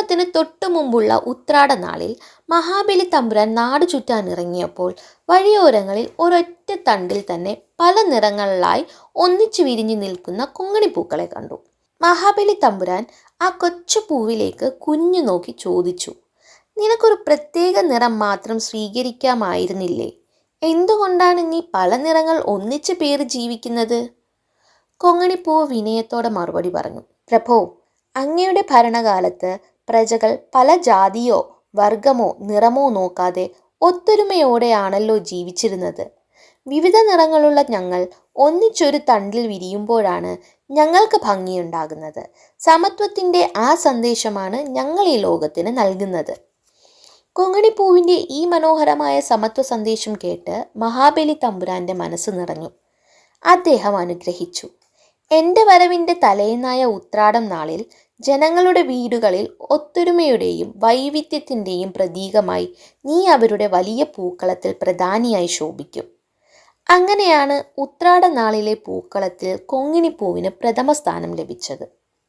ഓണത്തിന് തൊട്ടു മുമ്പുള്ള ഉത്രാട നാളിൽ മഹാബലി തമ്പുരാൻ നാട് ചുറ്റാനിറങ്ങിയപ്പോൾ വഴിയോരങ്ങളിൽ ഒരൊറ്റ തണ്ടിൽ തന്നെ പല നിറങ്ങളിലായി ഒന്നിച്ചു വിരിഞ്ഞു നിൽക്കുന്ന കൊങ്ങിണിപ്പൂക്കളെ കണ്ടു. മഹാബലി തമ്പുരാൻ ആ കൊച്ചു പൂവിലേക്ക് കുഞ്ഞു നോക്കി ചോദിച്ചു, നിനക്കൊരു പ്രത്യേക നിറം മാത്രം സ്വീകരിക്കാമായിരുന്നില്ലേ? എന്തുകൊണ്ടാണ് നീ പല നിറങ്ങൾ ഒന്നിച്ചു പേറി ജീവിക്കുന്നത്? കൊങ്ങിണിപ്പൂവ് വിനയത്തോടെ മറുപടി പറഞ്ഞു, പ്രഭോ, അങ്ങയുടെ ഭരണകാലത്ത് പ്രജകൾ പല ജാതിയോ വർഗമോ നിറമോ നോക്കാതെ ഒത്തൊരുമയോടെയാണല്ലോ ജീവിച്ചിരുന്നത്. വിവിധ നിറങ്ങളുള്ള ഞങ്ങൾ ഒന്നിച്ചൊരു തണ്ടിൽ വിരിയുമ്പോഴാണ് ഞങ്ങൾക്ക് ഭംഗിയുണ്ടാകുന്നത്. സമത്വത്തിൻ്റെ ആ സന്ദേശമാണ് ഞങ്ങൾ ഈ ലോകത്തിന് നൽകുന്നത്. കൊങ്ങിണിപ്പൂവിൻ്റെ ഈ മനോഹരമായ സമത്വ സന്ദേശം കേട്ട് മഹാബലി തമ്പുരാന്റെ മനസ്സ് നിറഞ്ഞു. അദ്ദേഹം അനുഗ്രഹിച്ചു, എൻ്റെ വരവിൻ്റെ തലേന്നായ ഉത്രാടം നാളിൽ ജനങ്ങളുടെ വീടുകളിൽ ഒത്തൊരുമയുടെയും വൈവിധ്യത്തിൻ്റെയും പ്രതീകമായി നീ അവരുടെ വലിയ പൂക്കളത്തിൽ പ്രധാനിയായി ശോഭിക്കും. അങ്ങനെയാണ് ഉത്രാട നാളിലെ പൂക്കളത്തിൽ കൊങ്ങിണിപ്പൂവിന് പ്രഥമ സ്ഥാനം ലഭിച്ചത്.